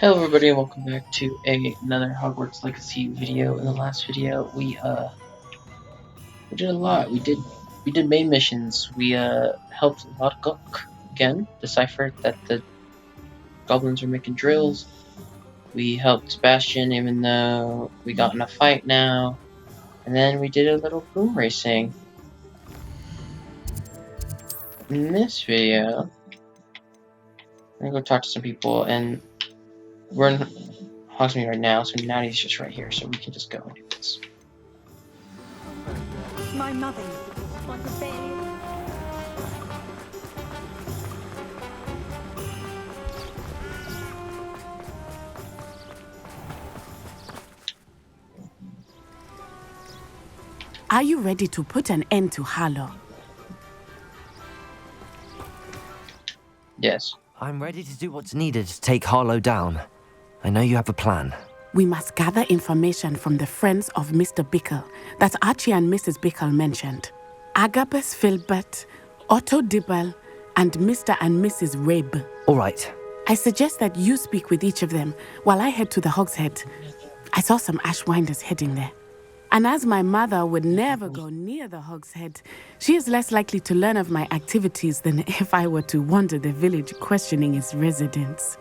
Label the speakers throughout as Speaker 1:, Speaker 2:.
Speaker 1: Hello everybody and welcome back to another Hogwarts Legacy video. In the last video we did a lot. We did main missions. We helped Lodgok again, deciphered that the goblins were making drills. We helped Sebastian even though we got in a fight now. And then we did a little boom racing. In this video I'm gonna go talk to some people, and we're in Hogsmeade right now, so Natty's just right here, so we can just go and do this.
Speaker 2: My mother, like a babe.
Speaker 3: Are you ready to put an end to Harlow?
Speaker 1: Yes.
Speaker 4: I'm ready to do what's needed to take Harlow down. I know you have a plan.
Speaker 3: We must gather information from the friends of Mr. Bickle that Archie and Mrs. Bickle mentioned. Agabus Filbert, Otto Dibble, and Mr. and Mrs. Rabe.
Speaker 4: All right.
Speaker 3: I suggest that you speak with each of them while I head to the Hogshead. I saw some Ashwinders heading there. And as my mother would never go near the Hogshead, she is less likely to learn of my activities than if I were to wander the village questioning its residents.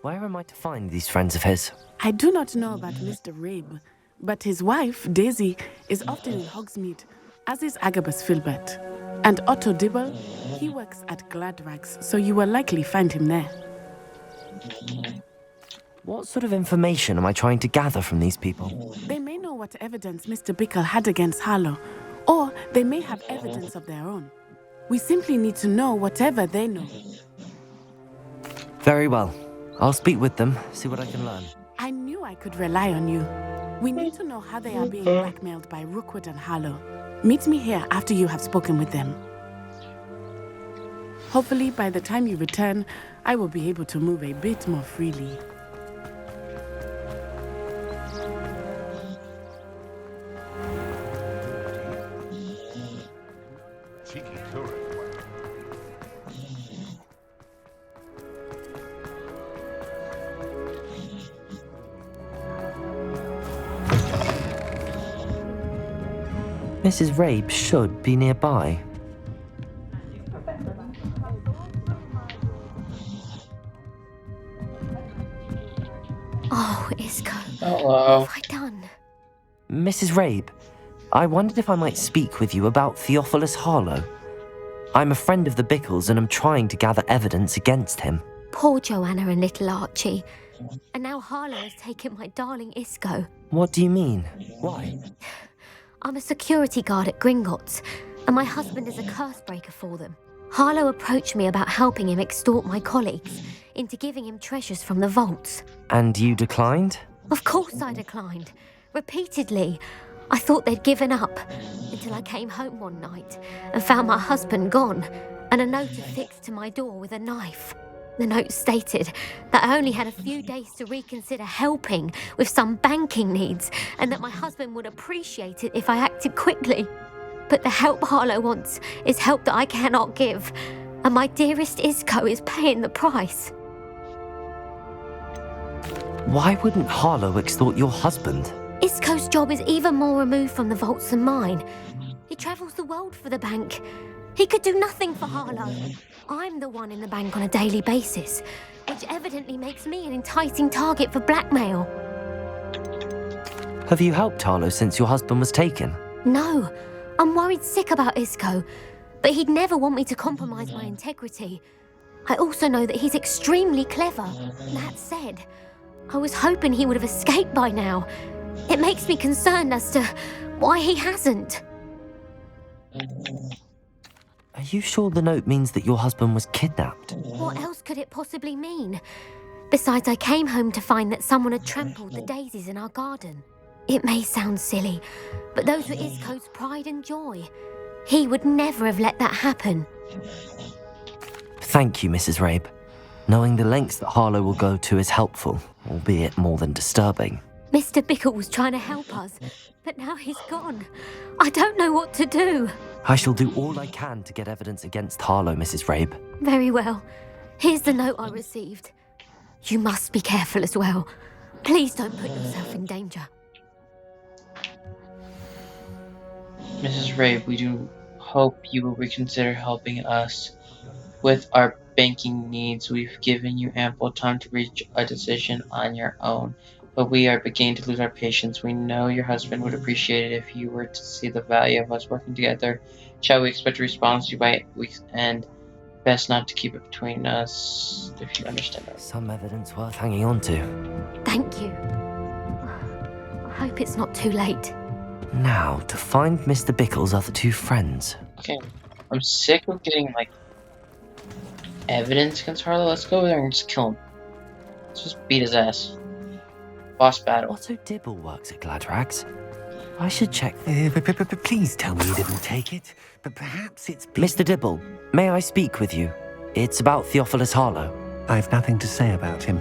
Speaker 4: Where am I to find these friends of his?
Speaker 3: I do not know about Mr. Rabe, but his wife, Daisy, is often in Hogsmeade, as is Agabus Filbert. And Otto Dibble, he works at Gladrags, so you will likely find him there.
Speaker 4: What sort of information am I trying to gather from these people?
Speaker 3: They may know what evidence Mr. Bickle had against Harlow, or they may have evidence of their own. We simply need to know whatever they know.
Speaker 4: Very well. I'll speak with them, see what I can learn.
Speaker 3: I knew I could rely on you. We need to know how they are being blackmailed by Rookwood and Harlow. Meet me here after you have spoken with them. Hopefully, by the time you return, I will be able to move a bit more freely.
Speaker 4: Mrs. Rabe should be nearby.
Speaker 2: Oh, Isco.
Speaker 1: Hello.
Speaker 2: What have I done?
Speaker 4: Mrs. Rabe, I wondered if I might speak with you about Theophilus Harlow. I'm a friend of the Bickles and am trying to gather evidence against him.
Speaker 2: Poor Joanna and little Archie. And now Harlow has taken my darling Isco.
Speaker 4: What do you mean? Why?
Speaker 2: I'm a security guard at Gringotts, and my husband is a curse breaker for them. Harlow approached me about helping him extort my colleagues into giving him treasures from the vaults.
Speaker 4: And you declined?
Speaker 2: Of course I declined. Repeatedly. I thought they'd given up, until I came home one night and found my husband gone, and a note affixed to my door with a knife. The note stated that I only had a few days to reconsider helping with some banking needs, and that my husband would appreciate it if I acted quickly. But the help Harlow wants is help that I cannot give, and my dearest Isco is paying the price.
Speaker 4: Why wouldn't Harlow extort your husband?
Speaker 2: Isco's job is even more removed from the vaults than mine. He travels the world for the bank. He could do nothing for Harlow. I'm the one in the bank on a daily basis, which evidently makes me an enticing target for blackmail.
Speaker 4: Have you helped Harlow since your husband was taken?
Speaker 2: No, I'm worried sick about Isco, but he'd never want me to compromise my integrity. I also know that he's extremely clever. That said, I was hoping he would have escaped by now. It makes me concerned as to why he hasn't.
Speaker 4: Are you sure the note means that your husband was kidnapped?
Speaker 2: What else could it possibly mean? Besides, I came home to find that someone had trampled the daisies in our garden. It may sound silly, but those were Isco's pride and joy. He would never have let that happen.
Speaker 4: Thank you, Mrs. Rabe. Knowing the lengths that Harlow will go to is helpful, albeit more than disturbing.
Speaker 2: Mr. Bickle was trying to help us, but now he's gone. I don't know what to do.
Speaker 4: I shall do all I can to get evidence against Harlow, Mrs. Rabe.
Speaker 2: Very well. Here's the note I received. You must be careful as well. Please don't put yourself in danger.
Speaker 1: Mrs. Rabe, we do hope you will reconsider helping us with our banking needs. We've given you ample time to reach a decision on your own, but we are beginning to lose our patience. We know your husband would appreciate it if you were to see the value of us working together. Shall we expect a response to you by week's end? Best not to keep it between us, if you understand that.
Speaker 4: Some evidence worth hanging on to.
Speaker 2: Thank you. I hope it's not too late.
Speaker 4: Now, to find Mr. Bickle's other two friends.
Speaker 1: Okay, I'm sick of getting, like, evidence against Harlow. Let's go over there and just kill him. Let's just beat his ass. Boss battle.
Speaker 4: Otto Dibble works at Gladrags. I should check.
Speaker 5: Please tell me you didn't take it. But perhaps it's...
Speaker 4: Mr. Dibble, may I speak with you? It's about Theophilus Harlow.
Speaker 5: I've nothing to say about him.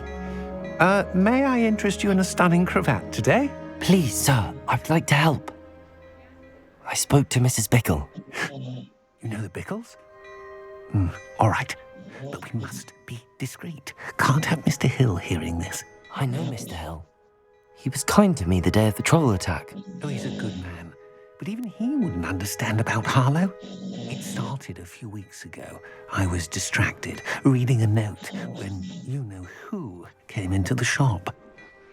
Speaker 5: May I interest you in a stunning cravat today?
Speaker 4: Please, sir, I'd like to help. I spoke to Mrs. Bickle.
Speaker 5: You know the Bickles? All right. But we must be discreet. Can't have Mr. Hill hearing this.
Speaker 4: I know Mr. Hill. He was kind to me the day of the troll attack.
Speaker 5: Oh, he's a good man. But even he wouldn't understand about Harlow. It started a few weeks ago. I was distracted, reading a note, when you-know-who came into the shop.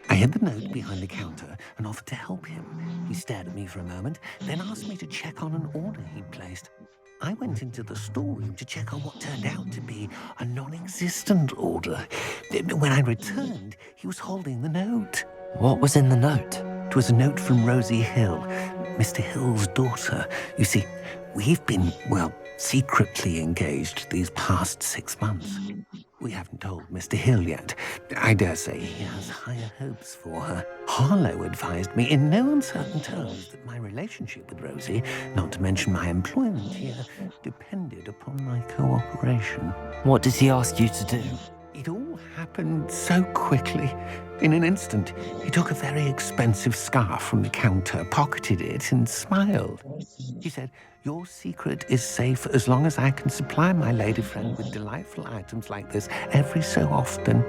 Speaker 5: I hid the note behind the counter and offered to help him. He stared at me for a moment, then asked me to check on an order he'd placed. I went into the storeroom to check on what turned out to be a non-existent order. When I returned, he was holding the note.
Speaker 4: What was in the note?
Speaker 5: It was a note from Rosie Hill, Mr. Hill's daughter. You see, we've been, secretly engaged these past 6 months. We haven't told Mr. Hill yet. I dare say he has higher hopes for her. Harlow advised me in no uncertain terms that my relationship with Rosie, not to mention my employment here, depended upon my cooperation.
Speaker 4: What did he ask you to do?
Speaker 5: It all happened so quickly. In an instant, he took a very expensive scarf from the counter, pocketed it, and smiled. He said, "Your secret is safe as long as I can supply my lady friend with delightful items like this every so often."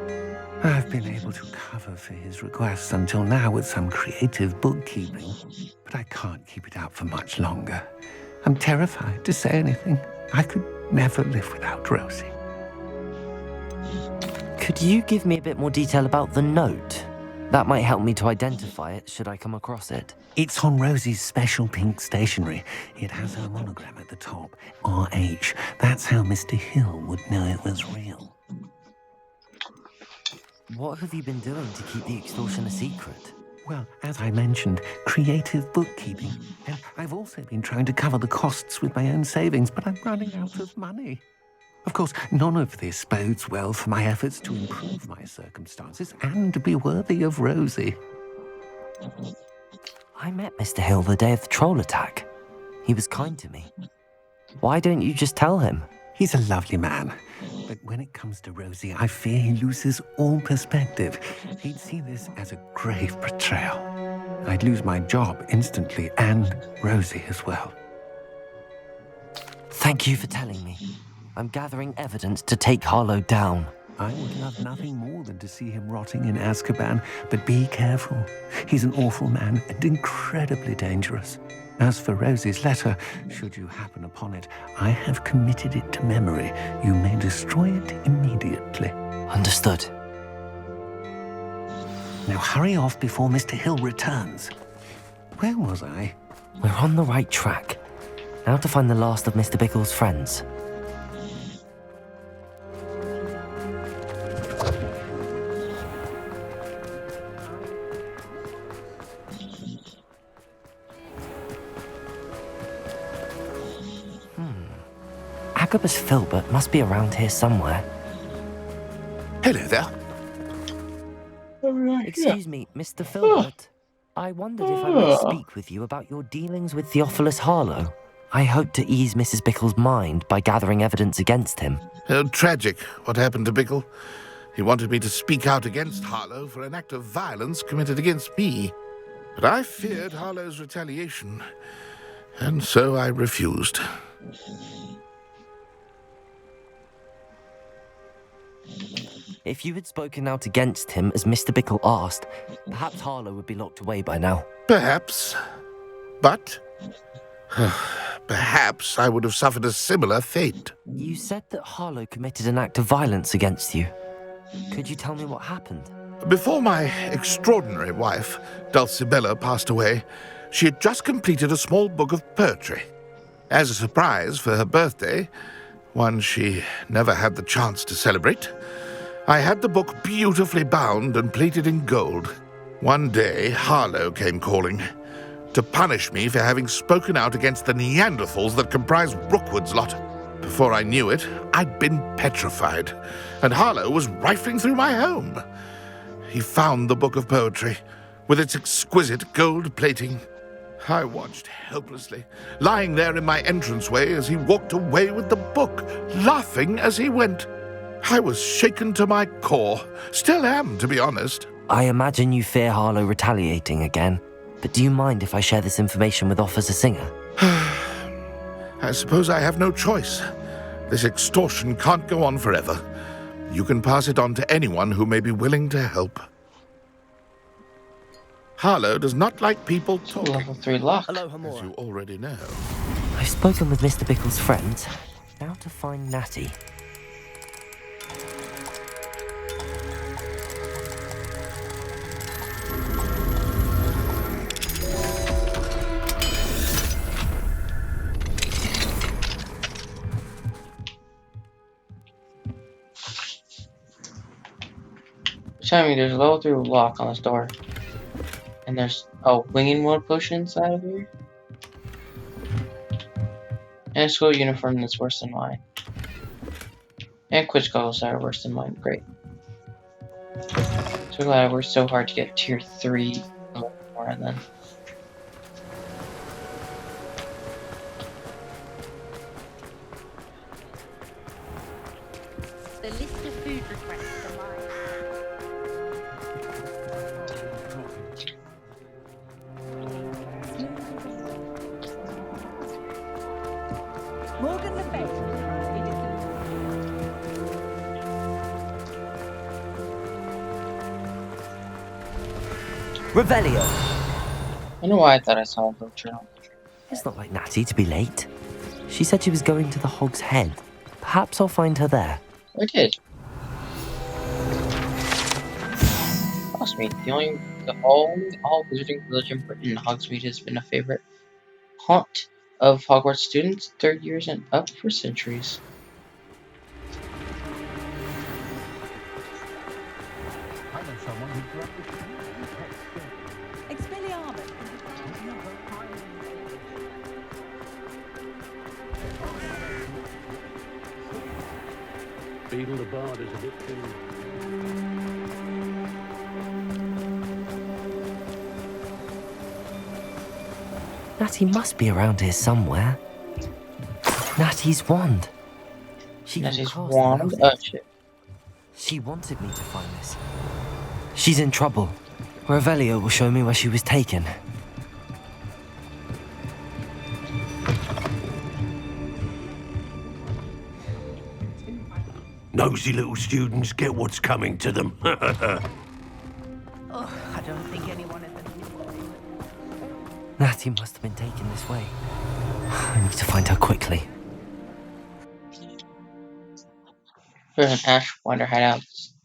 Speaker 5: I've been able to cover for his requests until now with some creative bookkeeping, but I can't keep it up for much longer. I'm terrified to say anything. I could never live without Rosie.
Speaker 4: Could you give me a bit more detail about the note? That might help me to identify it should I come across it.
Speaker 5: It's on Rosie's special pink stationery. It has her monogram at the top, RH. That's how Mr. Hill would know it was real.
Speaker 4: What have you been doing to keep the extortion a secret?
Speaker 5: Well, as I mentioned, creative bookkeeping. And I've also been trying to cover the costs with my own savings, but I'm running out of money. Of course, none of this bodes well for my efforts to improve my circumstances and to be worthy of Rosie.
Speaker 4: I met Mr. Hill the day of the troll attack. He was kind to me. Why don't you just tell him?
Speaker 5: He's a lovely man. But when it comes to Rosie, I fear he loses all perspective. He'd see this as a grave betrayal. I'd lose my job instantly, and Rosie as well.
Speaker 4: Thank you for telling me. I'm gathering evidence to take Harlow down.
Speaker 5: I would love nothing more than to see him rotting in Azkaban, but be careful. He's an awful man and incredibly dangerous. As for Rosie's letter, should you happen upon it, I have committed it to memory. You may destroy it immediately.
Speaker 4: Understood.
Speaker 5: Now hurry off before Mr. Hill returns. Where was I?
Speaker 4: We're on the right track. Now to find the last of Mr. Bickle's friends. Agabus Filbert must be around here somewhere.
Speaker 6: Hello there.
Speaker 4: Excuse me, Mr. Filbert. I wondered if I might speak with you about your dealings with Theophilus Harlow. I hope to ease Mrs. Bickle's mind by gathering evidence against him.
Speaker 6: Tragic what happened to Bickle. He wanted me to speak out against Harlow for an act of violence committed against me. But I feared Harlow's retaliation, and so I refused.
Speaker 4: If you had spoken out against him as Mr. Bickle asked, perhaps Harlow would be locked away by now.
Speaker 6: Perhaps. But perhaps I would have suffered a similar fate.
Speaker 4: You said that Harlow committed an act of violence against you. Could you tell me what happened?
Speaker 6: Before my extraordinary wife, Dulcibella, passed away, she had just completed a small book of poetry. As a surprise for her birthday, one she never had the chance to celebrate, I had the book beautifully bound and plated in gold. One day, Harlow came calling to punish me for having spoken out against the Neanderthals that comprise Rookwood's lot. Before I knew it, I'd been petrified, and Harlow was rifling through my home. He found the book of poetry, with its exquisite gold plating. I watched helplessly, lying there in my entranceway as he walked away with the book, laughing as he went. I was shaken to my core. Still am, to be honest.
Speaker 4: I imagine you fear Harlow retaliating again, but do you mind if I share this information with Officer Singer?
Speaker 6: I suppose I have no choice. This extortion can't go on forever. You can pass it on to anyone who may be willing to help. Harlow does not like people talking,
Speaker 1: Level 3 lock.
Speaker 4: Hello,
Speaker 6: as
Speaker 4: Hamura.
Speaker 6: you already know.
Speaker 4: I've spoken with Mr. Bickle's friends. Now to find Natty.
Speaker 1: Showing me there's a level 3 lock on this door. And there's a winging mode potion inside of here. And a school uniform that's worse than mine. And quick goggles that are worse than mine. Great. So glad I worked so hard to get tier 3 more then.
Speaker 7: The list of food requests for mine. Morgan Le Fay.
Speaker 4: Revelio!
Speaker 1: I don't know why I thought I saw a little journal.
Speaker 4: It's not like Natty to be late. She said she was going to the Hog's Head. Perhaps I'll find her there.
Speaker 1: I did. Hogsmeade. The all wizarding village in Britain, Hogsmeade has been a favorite haunt of Hogwarts students, third years and up for centuries.
Speaker 7: Expelliarmus.
Speaker 8: Beetle the Bard is a bit too...
Speaker 4: Natty must be around here somewhere. Natty's wand. She can
Speaker 1: Natty's
Speaker 4: cast it
Speaker 1: wand?
Speaker 4: out.
Speaker 1: Oh shit.
Speaker 4: She wanted me to find this. She's in trouble. Revelio will show me where she was taken.
Speaker 5: Nosy little students get what's coming to them.
Speaker 7: Oh, I don't think anyone at the...
Speaker 4: Natty must have been taken this way. I need to find her quickly.
Speaker 1: There's an Ashwinder hideout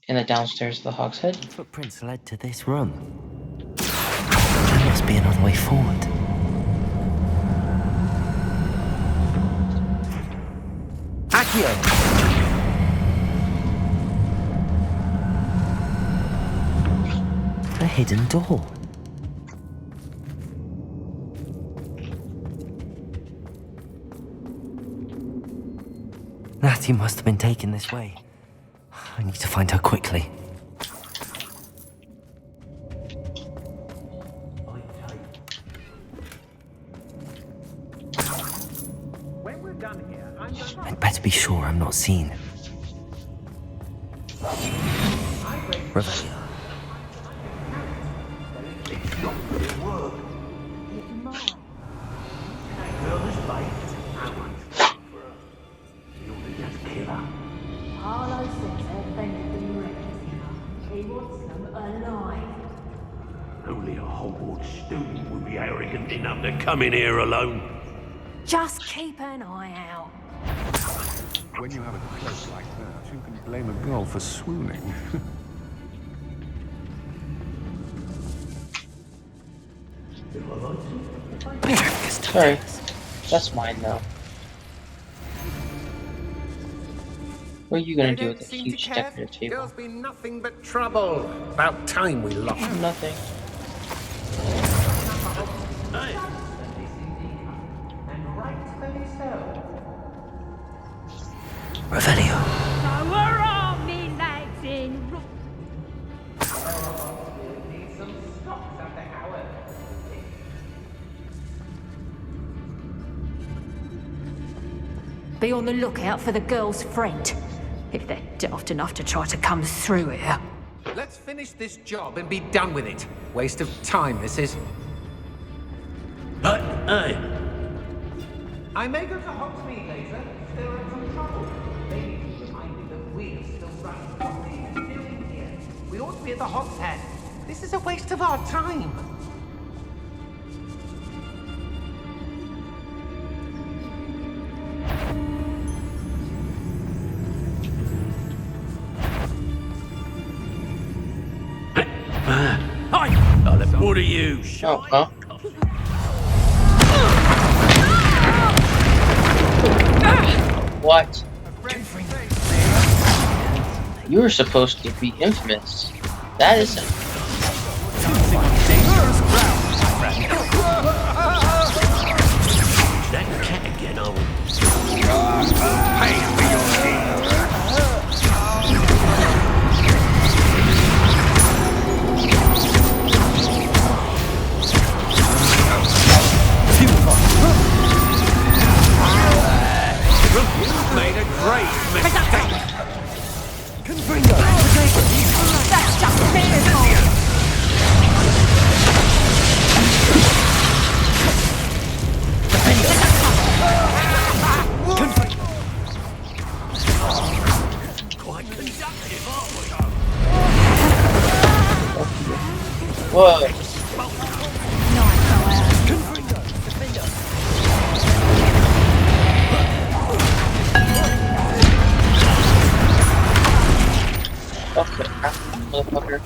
Speaker 1: in the downstairs of the Hog's Head.
Speaker 4: Footprints led to this room. There must be another way forward. Accio! A hidden door. Natty must have been taken this way. I need to find her quickly.
Speaker 8: When we're done here, I'm going to...
Speaker 4: I'd better be sure I'm not seen. Revelio.
Speaker 7: Harlow says her friend had been raised. wants them alive.
Speaker 8: Only a Hogwarts student would be arrogant enough to come in here alone.
Speaker 7: Just keep an eye out.
Speaker 5: When you have a cloak like that, you can blame a girl for swooning.
Speaker 1: Sorry, that's mine now. What are you gonna
Speaker 9: They
Speaker 1: do
Speaker 9: don't
Speaker 1: with a
Speaker 9: seem to
Speaker 1: huge
Speaker 9: care.
Speaker 1: decorative table?
Speaker 9: Girls been nothing but trouble. About time we lost.
Speaker 1: Nothing.
Speaker 4: Revelio.
Speaker 10: So we're all me lads in.
Speaker 7: Be on the lookout for the girl's friend. If they're daft enough to try to come through here.
Speaker 9: Let's finish this job and be done with it. Waste of time, this is.
Speaker 8: Hey,
Speaker 9: I may go to Hogsmeade later if there are some trouble. They need to be reminded that we're still running. What are you doing here? We ought to be at the Hog's Head. This is a waste of our time.
Speaker 8: what are you,
Speaker 1: Oh, huh? What? You were supposed to be infamous. That isn't.
Speaker 8: that cat again, old?
Speaker 9: Made a great mistake.
Speaker 7: That's just pitiful.
Speaker 8: Quite conductive, aren't we?
Speaker 1: Whoa. Okay, motherfucker.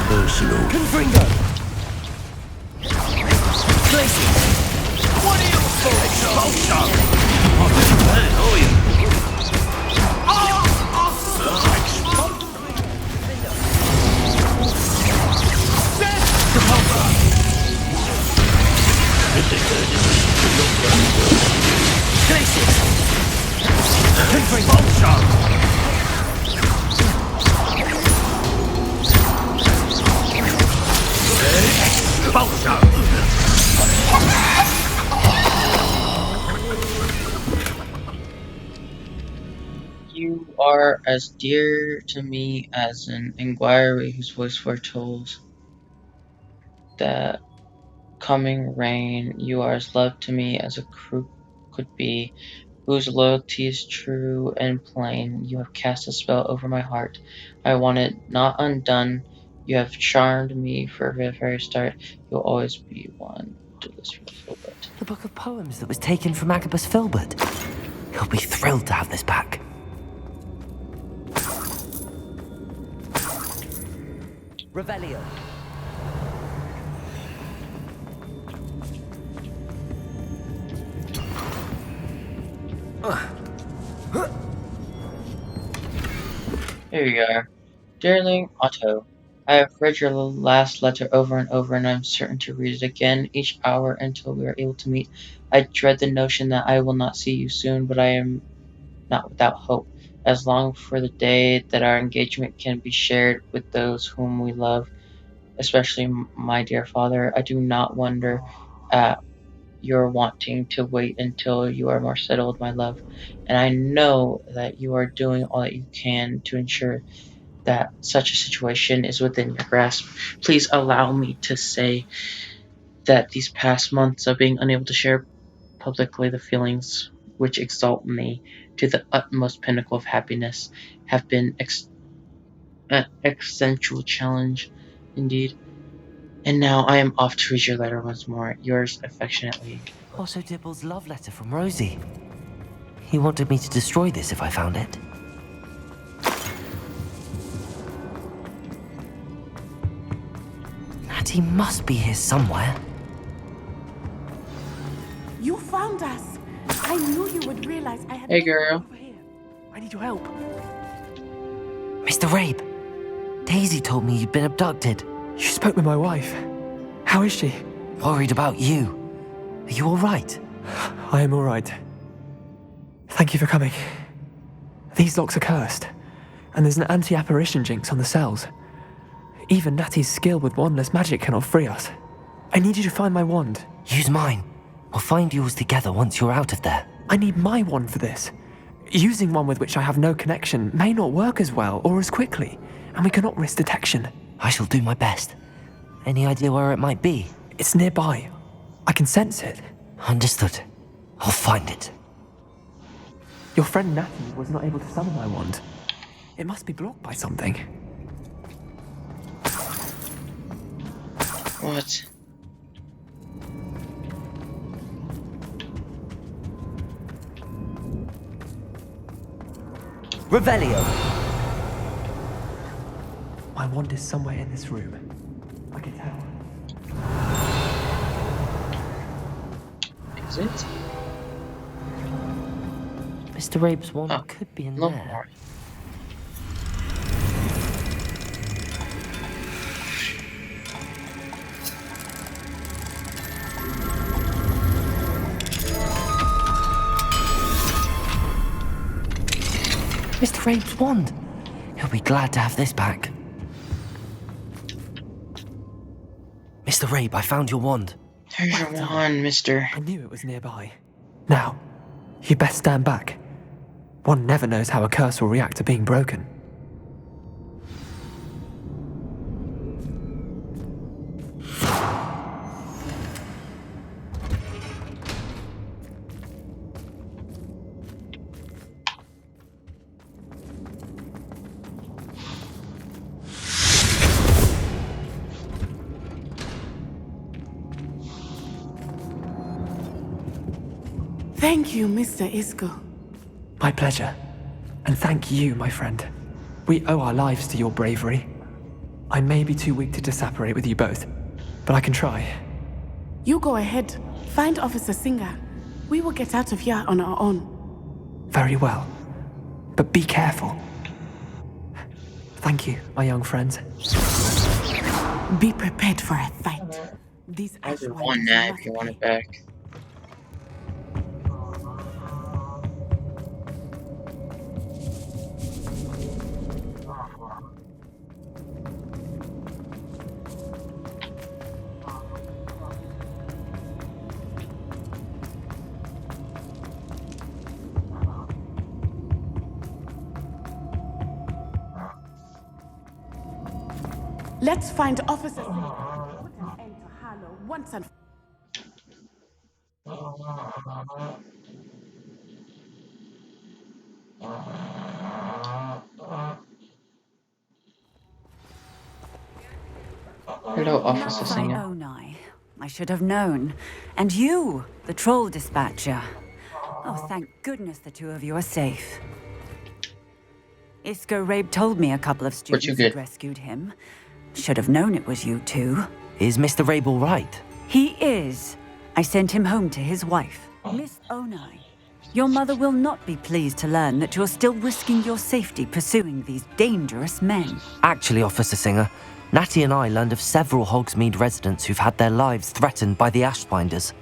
Speaker 8: Personal.
Speaker 4: Confringo. What are you for?
Speaker 8: Expulsion! I'm a fan, are you?
Speaker 1: You are as dear to me as an inquiry whose voice foretells the coming rain. You are as loved to me as a crew could be, whose loyalty is true and plain. You have cast a spell over my heart. I want it not undone. You have charmed me from the very start. You'll always be one to this Filbert.
Speaker 4: The book of poems that was taken from Agabus Filbert. He'll be thrilled to have this back. Revelio.
Speaker 1: Here you are. Dearling Otto, I have read your last letter over and over, and I am certain to read it again each hour until we are able to meet. I dread the notion that I will not see you soon, but I am not without hope. As long for the day that our engagement can be shared with those whom we love, especially my dear father. I do not wonder at you're wanting to wait until you are more settled, my love. And I know that you are doing all that you can to ensure that such a situation is within your grasp. Please allow me to say that these past months of being unable to share publicly the feelings which exalt me to the utmost pinnacle of happiness have been an existential challenge indeed. And now I am off to read your letter once more. Yours affectionately.
Speaker 4: Otto Dibble's love letter from Rosie. He wanted me to destroy this if I found it. Natty must be here somewhere.
Speaker 3: You found us. I knew you would realize I had.
Speaker 1: Hey, girl.
Speaker 3: Over here. I need your help.
Speaker 4: Mr. Rabe, Daisy told me you'd been abducted.
Speaker 11: You spoke with my wife. How is she?
Speaker 4: Worried about you. Are you all right?
Speaker 11: I am all right. Thank you for coming. These locks are cursed, and there's an anti-apparition jinx on the cells. Even Natty's skill with wandless magic cannot free us. I need you to find my wand.
Speaker 4: Use mine. We'll find yours together once you're out of there.
Speaker 11: I need my wand for this. Using one with which I have no connection may not work as well or as quickly, and we cannot risk detection.
Speaker 4: I shall do my best. Any idea where it might be?
Speaker 11: It's nearby. I can sense it.
Speaker 4: Understood. I'll find it.
Speaker 11: Your friend Natty was not able to summon my wand. It must be blocked by something.
Speaker 1: What?
Speaker 4: Revelio!
Speaker 11: My wand is somewhere in this room. I can tell.
Speaker 1: Is it?
Speaker 4: Mr. Rabe's wand could be in
Speaker 1: no
Speaker 4: there.
Speaker 1: More.
Speaker 4: Mr. Rabe's wand. He'll be glad to have this back. Mr. Rabe, I found your wand.
Speaker 1: There's your wand, mister.
Speaker 11: I knew it was nearby. Now, you best stand back. One never knows how a curse will react to being broken.
Speaker 3: Thank you, Mr. Isco.
Speaker 11: My pleasure. And thank you, my friend. We owe our lives to your bravery. I may be too weak to disapparate with you both, but I can try.
Speaker 3: You go ahead. Find Officer Singer. We will get out of here on our own.
Speaker 11: Very well. But be careful. Thank you, my young friends.
Speaker 3: Be prepared for a fight. These
Speaker 1: I'll do one now if you want it back.
Speaker 3: Let's find Officer Singer. Put an end to Harlow once and
Speaker 1: Hello, Officer
Speaker 12: By
Speaker 1: Singer.
Speaker 12: Onai. I should have known. And you, the troll dispatcher. Oh, thank goodness the two of you are safe. Isco Rabe told me a couple of students had rescued him. Should have known it was you two.
Speaker 4: Is Mr. Rabe all right?
Speaker 12: He is. I sent him home to his wife, Miss Onai. Your mother will not be pleased to learn that you're still risking your safety pursuing these dangerous men.
Speaker 4: Actually, Officer Singer, Natty and I learned of several Hogsmeade residents who've had their lives threatened by the Ashbinders.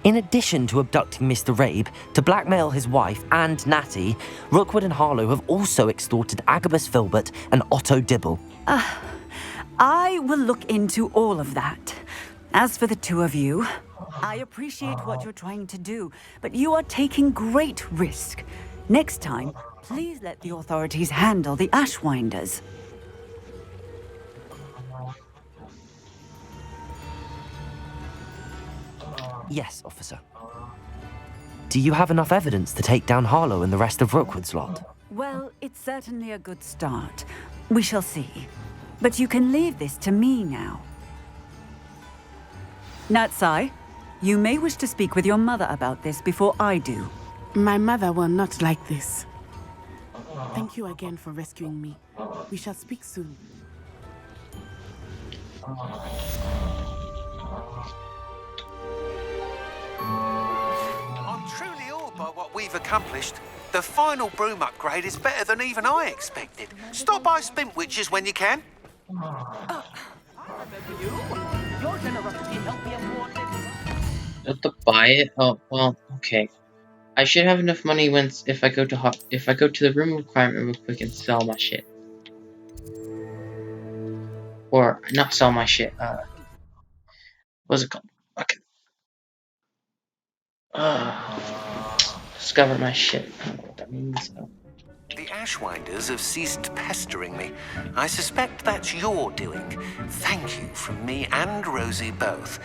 Speaker 4: In addition to abducting Mr. Rabe to blackmail his wife and Natty, Rookwood and Harlow have also extorted Agabus Filbert and Otto Dibble.
Speaker 12: I will look into all of that. As for the two of you, I appreciate what you're trying to do, but you are taking great risk. Next time, please let the authorities handle the Ashwinders.
Speaker 4: Yes, officer. Do you have enough evidence to take down Harlow and the rest of Rookwood's lot?
Speaker 12: Well, it's certainly a good start. We shall see. But you can leave this to me now. Natsai, you may wish to speak with your mother about this before I do.
Speaker 3: My mother will not like this. Thank you again for rescuing me. We shall speak soon.
Speaker 9: I'm truly awed by what we've accomplished. The final broom upgrade is better than even I expected. Stop by Spintwitches when you can.
Speaker 1: I have to buy it? Oh, well, okay. I should have enough money if I go to the room requirement real quick and sell my shit. Or not sell my shit, what's it called? Okay. Discover my shit. I don't know what that means though.
Speaker 9: The Ashwinders have ceased pestering me. I suspect that's your doing. Thank you from me and Rosie both.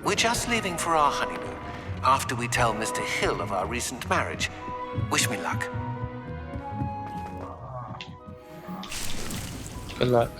Speaker 9: We're just leaving for our honeymoon, after we tell Mr. Hill of our recent marriage. Wish me luck.
Speaker 1: Good luck.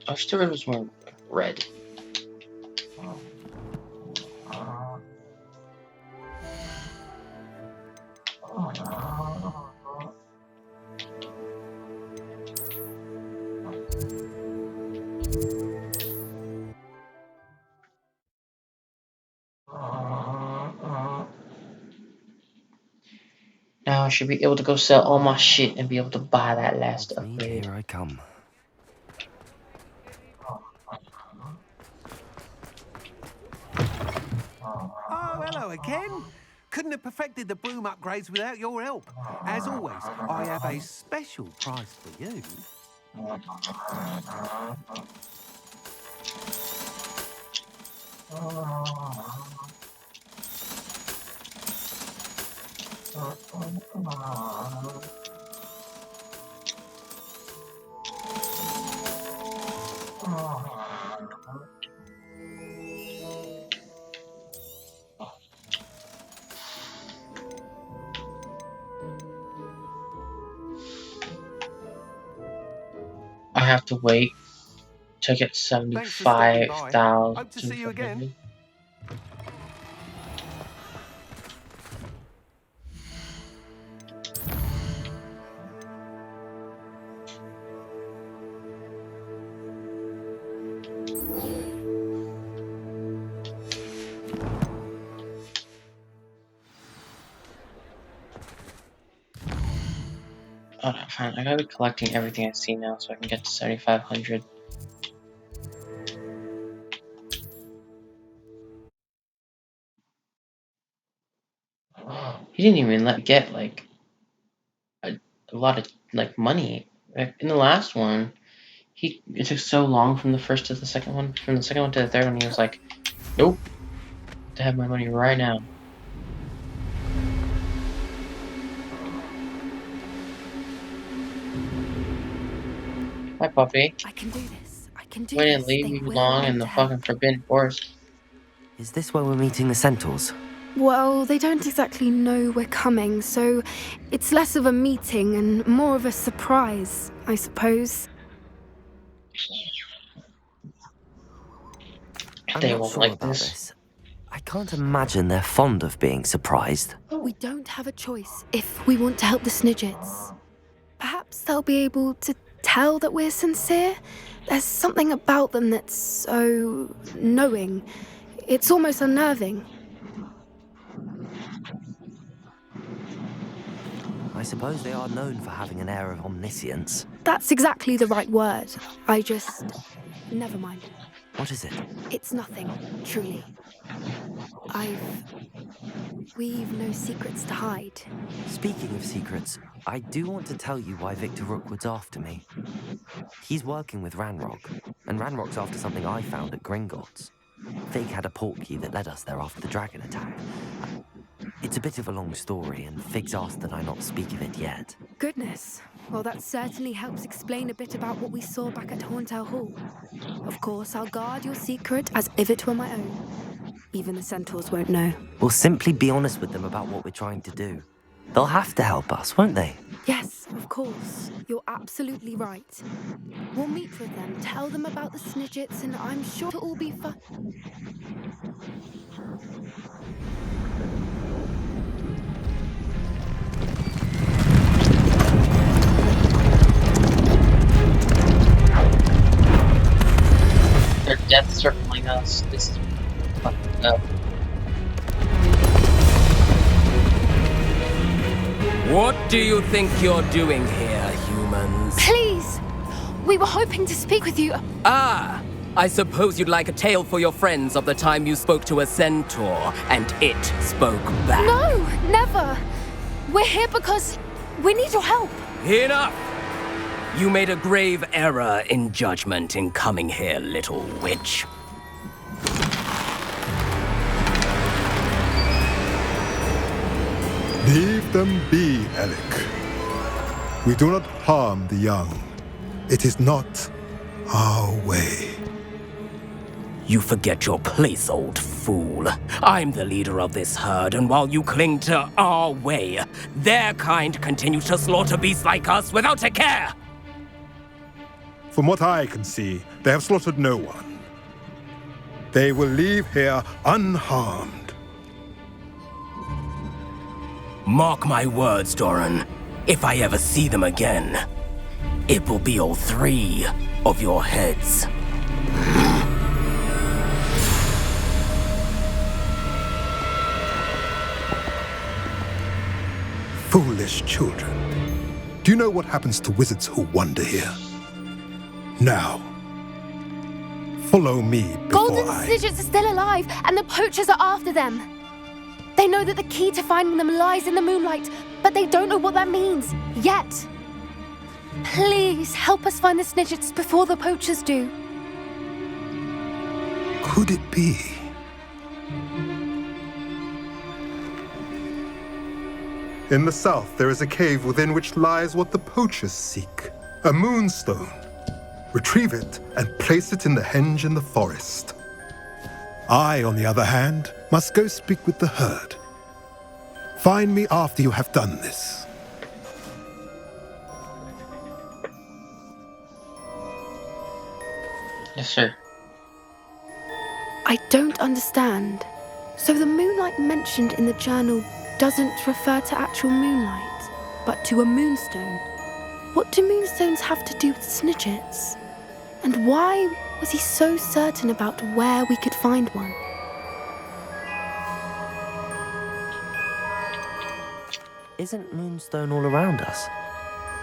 Speaker 1: I wish the red was more red. Now I should be able to go sell all my shit and be able to buy that last upgrade.
Speaker 4: Here I come.
Speaker 9: Oh, hello again. Couldn't have perfected the broom upgrades without your help. As always, I have a special price for you.
Speaker 1: I have to wait took it
Speaker 5: Thanks for stopping by. Hope to see you
Speaker 1: 75,000.
Speaker 5: again.
Speaker 1: Oh no, fine. I gotta be collecting everything I see now so I can get to 7,500. He didn't even get like a lot of like money. Like, in the last one, it took so long from the first to the second one, from the second one to the third one. He was like, "Nope, to have my money right now." Hi, puppy.
Speaker 2: I can do this. I can do
Speaker 1: We didn't
Speaker 2: this.
Speaker 1: leave
Speaker 2: They
Speaker 1: you
Speaker 2: will
Speaker 1: long in
Speaker 2: want
Speaker 1: the
Speaker 2: to help.
Speaker 1: fucking Forbidden Forest.
Speaker 4: Is this where we're meeting the Centaurs?
Speaker 13: Well, they don't exactly know we're coming, so it's less of a meeting and more of a surprise, I suppose.
Speaker 4: I'm
Speaker 1: They
Speaker 4: not
Speaker 1: won't
Speaker 4: sure
Speaker 1: like
Speaker 4: about
Speaker 1: this.
Speaker 4: this. I can't imagine they're fond of being surprised.
Speaker 13: We don't have a choice if we want to help the Snidgets. Perhaps they'll be able to tell that we're sincere. There's something about them that's so knowing. It's almost unnerving.
Speaker 4: I suppose they are known for having an air of omniscience.
Speaker 13: That's exactly the right word. Never mind.
Speaker 4: What is it?
Speaker 13: It's nothing, truly. We've no secrets to hide.
Speaker 4: Speaking of secrets, I do want to tell you why Victor Rookwood's after me. He's working with Ranrock, and Ranrock's after something I found at Gringotts. Fig had a portkey that led us there after the dragon attack. It's a bit of a long story, and Fig's asked that I not speak of it yet.
Speaker 13: Goodness. Well, that certainly helps explain a bit about what we saw back at Horntail Hall. Of course, I'll guard your secret as if it were my own. Even the Centaurs won't know.
Speaker 4: We'll simply be honest with them about what we're trying to do. They'll have to help us, won't they?
Speaker 13: Yes, of course. You're absolutely right. We'll meet with them, tell them about the Snidgets, and I'm sure it'll all be fun.
Speaker 1: They're death circling us. This is fucking up.
Speaker 14: What do you think you're doing here, humans?
Speaker 13: Please! We were hoping to speak with you.
Speaker 14: Ah! I suppose you'd like a tale for your friends of the time you spoke to a centaur, and it spoke back.
Speaker 13: No, never! We're here because we need your help.
Speaker 14: Enough! You made a grave error in judgment in coming here, little witch.
Speaker 15: Leave them be, Alec. We do not harm the young. It is not our way.
Speaker 14: You forget your place, old fool. I'm the leader of this herd, and while you cling to our way, their kind continue to slaughter beasts like us without a care!
Speaker 15: From what I can see, they have slaughtered no one. They will leave here unharmed.
Speaker 14: Mark my words, Doran. If I ever see them again, it will be all 3 of your heads.
Speaker 15: Foolish children. Do you know what happens to wizards who wander here? Now, follow me before
Speaker 13: Golden Snidgets are still alive, and the poachers are after them. They know that the key to finding them lies in the moonlight, but they don't know what that means, yet. Please, help us find the Snidgets before the poachers do.
Speaker 15: Could it be? In the south, there is a cave within which lies what the poachers seek. A moonstone. Retrieve it and place it in the henge in the forest. I, on the other hand, must go speak with the herd. Find me after you have done this.
Speaker 1: Yes, sir.
Speaker 13: I don't understand. So the moonlight mentioned in the journal doesn't refer to actual moonlight, but to a moonstone. What do moonstones have to do with snidgets? And why was he so certain about where we could find one?
Speaker 4: Isn't moonstone all around us?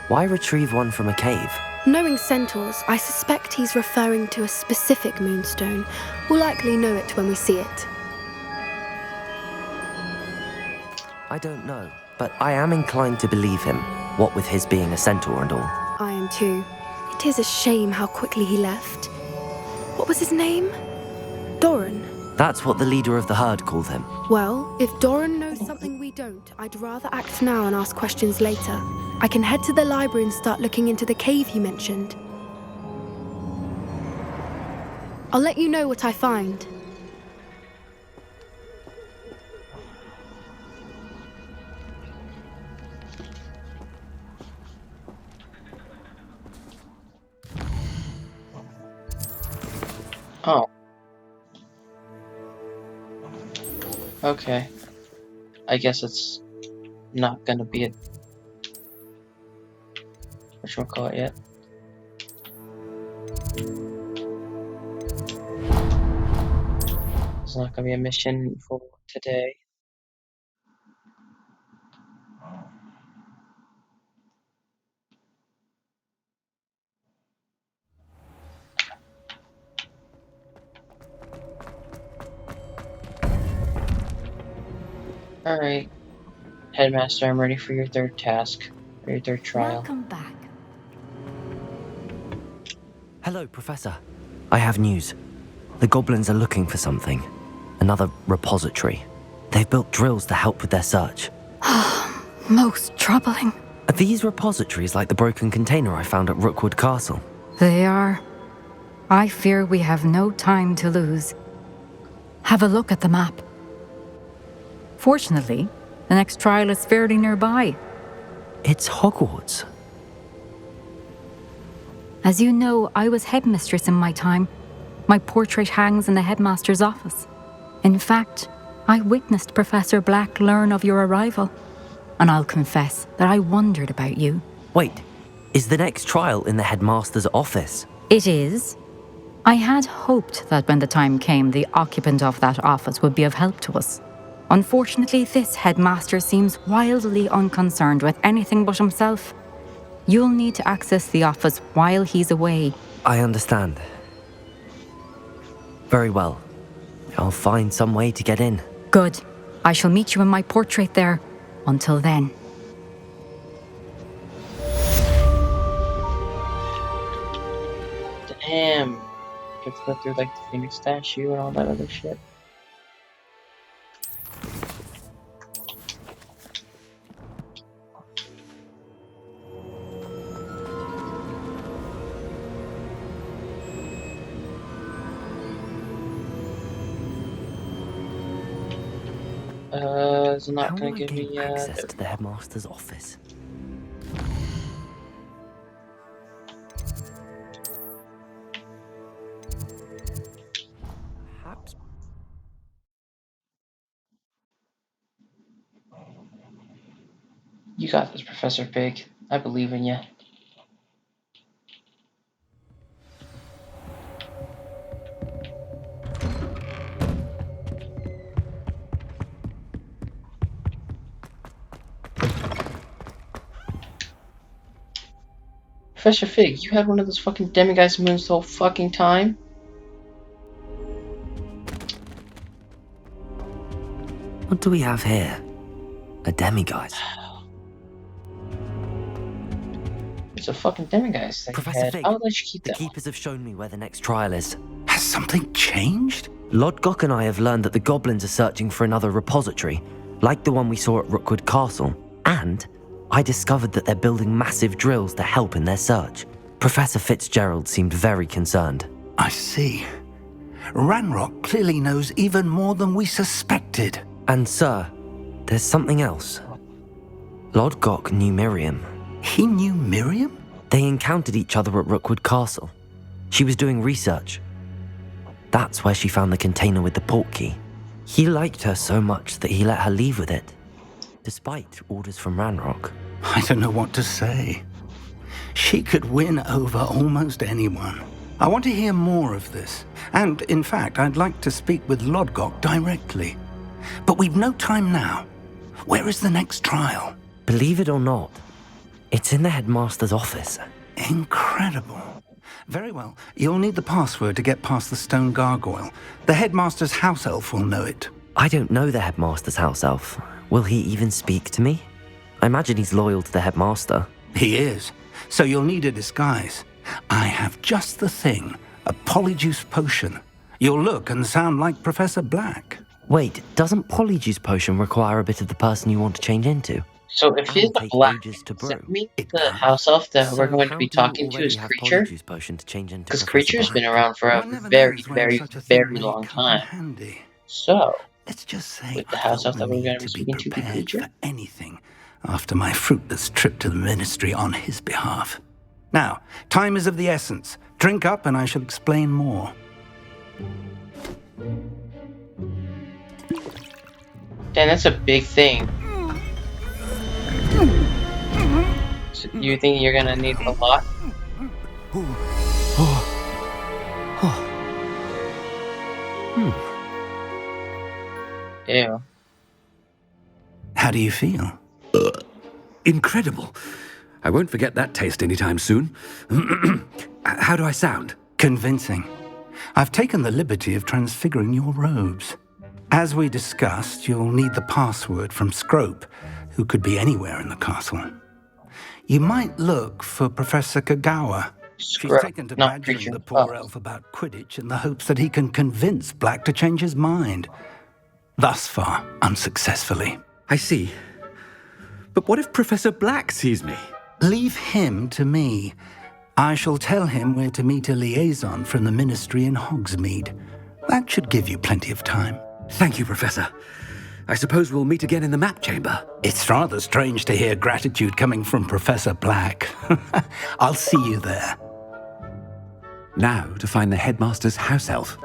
Speaker 4: Why retrieve one from a cave?
Speaker 13: Knowing centaurs, I suspect he's referring to a specific moonstone. We'll likely know it when we see it.
Speaker 4: I don't know, but I am inclined to believe him, what with his being a centaur and all.
Speaker 13: I am too. It is a shame how quickly he left. What was his name? Doran.
Speaker 4: That's what the leader of the herd called him.
Speaker 13: Well, if Doran knows something we don't, I'd rather act now and ask questions later. I can head to the library and start looking into the cave he mentioned. I'll let you know what I find.
Speaker 1: Oh. Okay. I guess it's not gonna be a whatchamacallit yet. It's not gonna be a mission for today. Alright. Headmaster, I'm ready for your third task, or your third trial.
Speaker 7: Welcome back.
Speaker 4: Hello, Professor. I have news. The goblins are looking for something. Another repository. They've built drills to help with their search.
Speaker 7: Most troubling.
Speaker 4: Are these repositories like the broken container I found at Rookwood Castle?
Speaker 7: They are. I fear we have no time to lose. Have a look at the map. Fortunately, the next trial is fairly nearby.
Speaker 4: It's Hogwarts.
Speaker 7: As you know, I was headmistress in my time. My portrait hangs in the headmaster's office. In fact, I witnessed Professor Black learn of your arrival. And I'll confess that I wondered about you.
Speaker 4: Wait, is the next trial in the headmaster's office?
Speaker 7: It is. I had hoped that when the time came, the occupant of that office would be of help to us. Unfortunately, this headmaster seems wildly unconcerned with anything but himself. You'll need to access the office while he's away.
Speaker 4: I understand. Very well. I'll find some way to get in.
Speaker 7: Good. I shall meet you in my portrait there. Until then.
Speaker 1: Damn. Get to go through like the Phoenix statue and all that other shit. Is it not
Speaker 4: How
Speaker 1: gonna
Speaker 4: will I
Speaker 1: give
Speaker 4: gain
Speaker 1: me
Speaker 4: access to the headmaster's office? Perhaps.
Speaker 1: You got this, Professor Pig. I believe in you. Professor Fig, you had one of those fucking demiguise moons the whole fucking time?
Speaker 4: What do we have here? A demiguise.
Speaker 1: It's a fucking demiguise that
Speaker 4: Professor
Speaker 1: you had.
Speaker 4: Fig,
Speaker 1: I'll let you keep
Speaker 4: the
Speaker 1: that
Speaker 4: keepers have shown me where the next trial is.
Speaker 5: Has something changed?
Speaker 4: Lodgok and I have learned that the goblins are searching for another repository, like the one we saw at Rookwood Castle. And I discovered that they're building massive drills to help in their search. Professor Fitzgerald seemed very concerned.
Speaker 5: I see. Ranrock clearly knows even more than we suspected.
Speaker 4: And sir, there's something else. Lodgok knew Miriam.
Speaker 5: He knew Miriam?
Speaker 4: They encountered each other at Rookwood Castle. She was doing research, That's where she found the container with the port key. He liked her so much that he let her leave with it, despite orders from Ranrock.
Speaker 5: I don't know what to say. She could win over almost anyone. I want to hear more of this. And, in fact, I'd like to speak with Lodgok directly. But we've no time now. Where is the next trial?
Speaker 4: Believe it or not, it's in the headmaster's office.
Speaker 5: Incredible. Very well. You'll need the password to get past the stone gargoyle. The headmaster's house elf will know it.
Speaker 4: I don't know the headmaster's house elf. Will he even speak to me? I imagine he's loyal to the headmaster.
Speaker 5: He is. So you'll need a disguise. I have just the thing. A polyjuice potion. You'll look and sound like Professor Black.
Speaker 4: Wait, doesn't polyjuice potion require a bit of the person you want to change into?
Speaker 1: So if he's the black, does that mean the house elf that we're going to be talking to is Creature? Because Creature's been around for a very, very, very long time. So,
Speaker 5: let's just say
Speaker 1: with the house elf that we're going to be speaking to be Creature?
Speaker 5: For anything after my fruitless trip to the ministry on his behalf. Now, time is of the essence. Drink up and I shall explain more.
Speaker 1: Damn, that's a big thing. So you think you're gonna need a lot? Ew.
Speaker 5: How do you feel?
Speaker 16: Incredible. I won't forget that taste anytime soon. How do I sound?
Speaker 5: Convincing. I've taken the liberty of transfiguring your robes. As we discussed, you'll need the password from Scrope, who could be anywhere in the castle. You might look for Professor Kagawa. She's taken to badgering the poor elf about Quidditch in the hopes that he can convince Black to change his mind. Thus far, unsuccessfully.
Speaker 16: I see. But what if Professor Black sees me?
Speaker 5: Leave him to me. I shall tell him where to meet a liaison from the ministry in Hogsmeade. That should give you plenty of time.
Speaker 16: Thank you, Professor. I suppose we'll meet again in the map chamber.
Speaker 5: It's rather strange to hear gratitude coming from Professor Black. I'll see you there.
Speaker 16: Now to find the headmaster's house elf.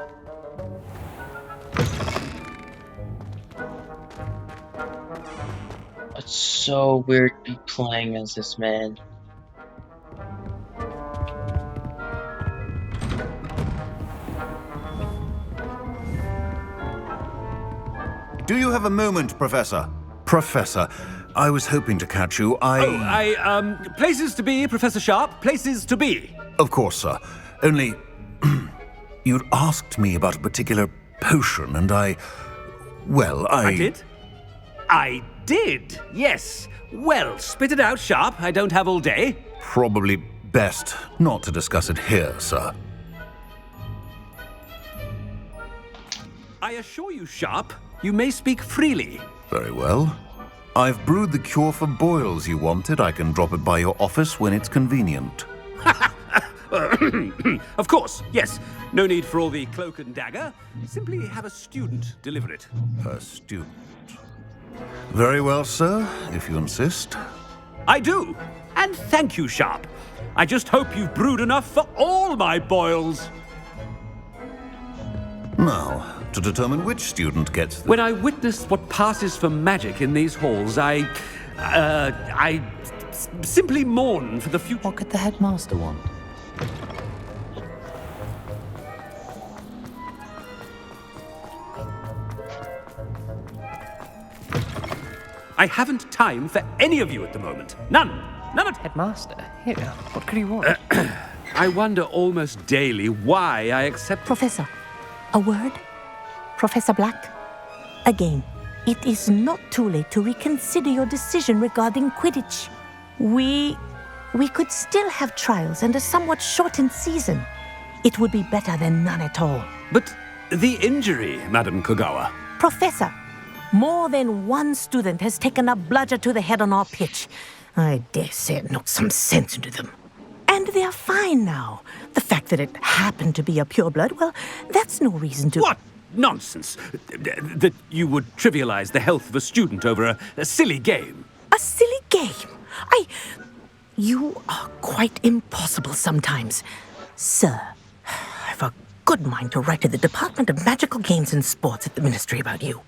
Speaker 1: It's so weird to be playing as this man.
Speaker 17: Do you have a moment, Professor? Professor, I was hoping to catch you.
Speaker 16: Places to be, Professor Sharp. Places to be.
Speaker 17: Of course, sir. Only, you'd asked me about a particular potion, and I
Speaker 16: did? I did, yes. Well, spit it out, Sharp. I don't have all day.
Speaker 17: Probably best not to discuss it here, sir.
Speaker 16: I assure you, Sharp, you may speak freely.
Speaker 17: Very well. I've brewed the cure for boils you wanted. I can drop it by your office when it's convenient.
Speaker 16: Of course, yes. No need for all the cloak and dagger. Simply have a student deliver it.
Speaker 17: A student? Very well, sir, if you insist.
Speaker 16: I do. And thank you, Sharp. I just hope you've brewed enough for all my boils.
Speaker 17: Now, to determine which student gets the...
Speaker 16: When I witness what passes for magic in these halls, I simply mourn for the future.
Speaker 4: What could the headmaster want?
Speaker 16: I haven't time for any of you at the moment. None. None at...
Speaker 11: Headmaster, here, what could he want?
Speaker 16: I wonder almost daily why I accept...
Speaker 18: Professor, a word? Professor Black? Again, it is not too late to reconsider your decision regarding Quidditch. We could still have trials and a somewhat shortened season. It would be better than none at all.
Speaker 16: But the injury, Madam Kagawa.
Speaker 18: Professor, more than one student has taken a bludger to the head on our pitch. I dare say it knocked some sense into them. And they are fine now. The fact that it happened to be a pureblood, well, that's no reason to...
Speaker 16: What nonsense! That you would trivialize the health of a student over a silly game.
Speaker 18: A silly game? You are quite impossible sometimes. Sir, I've a good mind to write to the Department of Magical Games and Sports at the Ministry about you.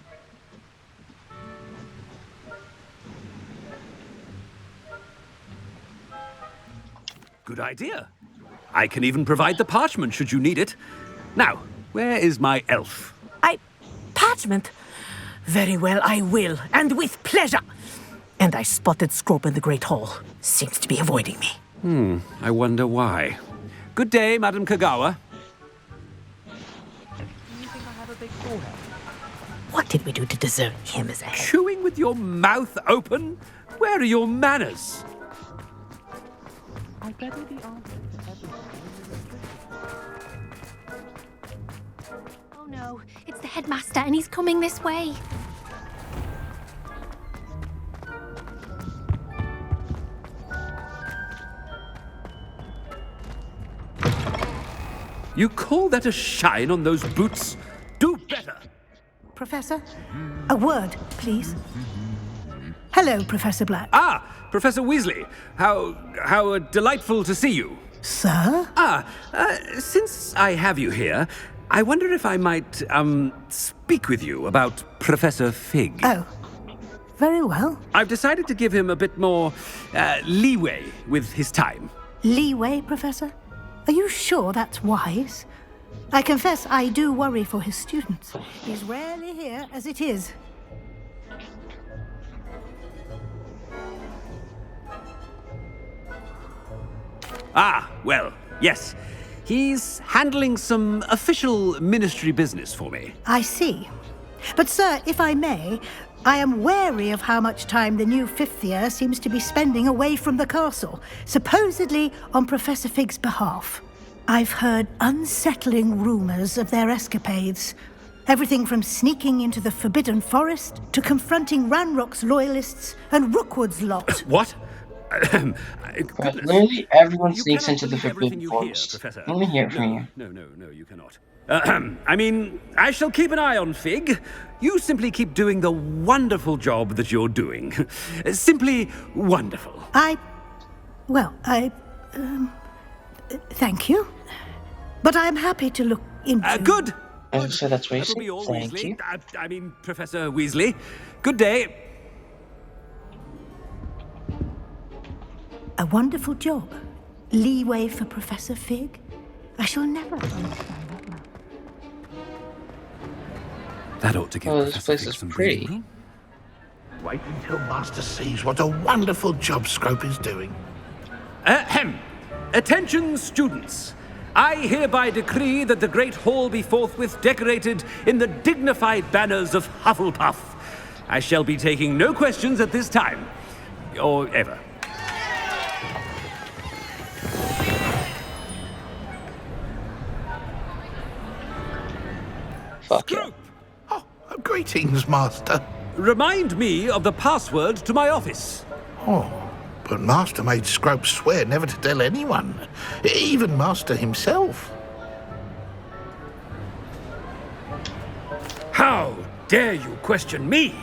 Speaker 16: Good idea. I can even provide the parchment should you need it. Now, where is my elf?
Speaker 18: Parchment? Very well, I will, and with pleasure. And I spotted Scrope in the Great Hall. Seems to be avoiding me.
Speaker 16: I wonder why. Good day, Madam Kagawa.
Speaker 18: What did we do to deserve him as a head?
Speaker 16: Chewing with your mouth open? Where are your manners?
Speaker 2: Oh no, it's the headmaster and he's coming this way.
Speaker 16: You call that a shine on those boots? Do better!
Speaker 19: Professor, a word, please. Hello, Professor Black.
Speaker 16: Ah, Professor Weasley. How delightful to see you.
Speaker 19: Sir?
Speaker 16: Since I have you here, I wonder if I might, speak with you about Professor Fig.
Speaker 19: Oh, very well.
Speaker 16: I've decided to give him a bit more, leeway with his time.
Speaker 19: Leeway, Professor? Are you sure that's wise? I confess I do worry for his students. He's rarely here as it is.
Speaker 16: Ah, well, yes. He's handling some official ministry business for me.
Speaker 19: I see. But, sir, if I may, I am wary of how much time the new fifth year seems to be spending away from the castle, supposedly on Professor Fig's behalf. I've heard unsettling rumors of their escapades. Everything from sneaking into the Forbidden Forest to confronting Ranrock's loyalists and Rookwood's lot.
Speaker 16: What?
Speaker 1: Literally everyone sneaks into the Forbidden Forest. Let me hear it from you.
Speaker 16: No, you cannot. I mean, I shall keep an eye on Fig. You simply keep doing the wonderful job that you're doing. Simply wonderful.
Speaker 19: Thank you. But I'm happy to look into...
Speaker 16: Good!
Speaker 1: So that's what you
Speaker 16: That'll be all,
Speaker 1: Thank
Speaker 16: Weasley.
Speaker 1: you.
Speaker 16: I mean, Professor Weasley. Good day.
Speaker 19: A wonderful job. Leeway for Professor Fig. I shall never understand that now.
Speaker 16: That ought to give
Speaker 1: Oh, this place is pretty.
Speaker 6: Wait until Master sees what a wonderful job Scrope is doing.
Speaker 16: Ahem. Attention, students. I hereby decree that the Great Hall be forthwith decorated in the dignified banners of Hufflepuff. I shall be taking no questions at this time. Or ever.
Speaker 1: Fuck yeah.
Speaker 6: Oh, greetings, Master.
Speaker 16: Remind me of the password to my office.
Speaker 6: Oh, but Master made Scrope swear never to tell anyone, even Master himself.
Speaker 16: How dare you question me?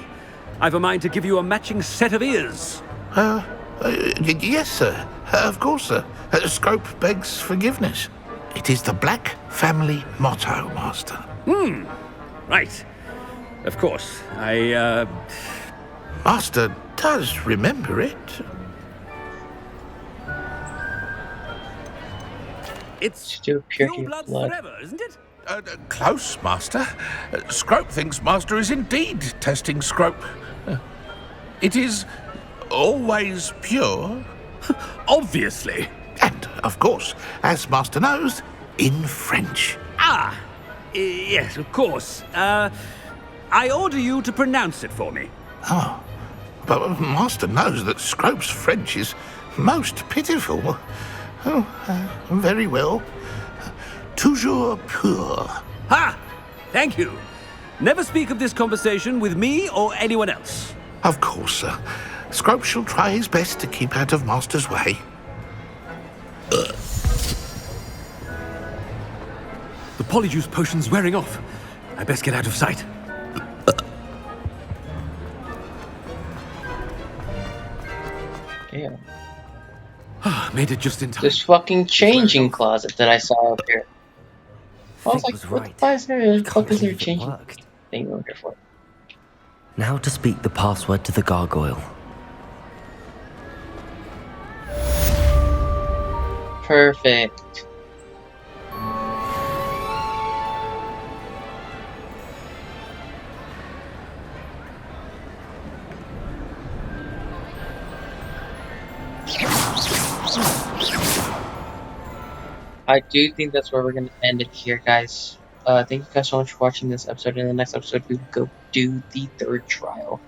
Speaker 16: I've a mind to give you a matching set of ears.
Speaker 6: Yes, sir. Of course, sir. Scrope begs forgiveness. It is the Black family motto, Master.
Speaker 16: Right. Of course,
Speaker 6: Master does remember it.
Speaker 16: It's
Speaker 1: pure
Speaker 16: blood
Speaker 1: blood.
Speaker 16: forever, isn't it?
Speaker 6: Close, Master. Scrope thinks Master is indeed testing Scrope. It is always pure.
Speaker 16: Obviously.
Speaker 6: And, of course, as Master knows, in French.
Speaker 16: Yes, of course. I order you to pronounce it for me.
Speaker 6: Oh, but Master knows that Scrope's French is most pitiful. Oh, very well. Toujours pur.
Speaker 16: Ha! Thank you. Never speak of this conversation with me or anyone else.
Speaker 6: Of course, sir. Scrope shall try his best to keep out of Master's way.
Speaker 16: The polyjuice potion's wearing off. I best get out of sight.
Speaker 1: Damn.
Speaker 16: Made it just in time.
Speaker 1: This fucking changing closet that I saw up here. I was
Speaker 4: Fig
Speaker 1: like,
Speaker 4: was
Speaker 1: what the
Speaker 4: right.
Speaker 1: fuck is there?
Speaker 4: I
Speaker 1: What the fuck
Speaker 4: can't
Speaker 1: is there
Speaker 4: believe it
Speaker 1: changing
Speaker 4: worked.
Speaker 1: thing over here for?
Speaker 4: Now to speak the password to the gargoyle.
Speaker 1: Perfect. I do think that's where we're going to end it here, guys. Thank you guys so much for watching this episode. In the next episode, we will go do the third trial.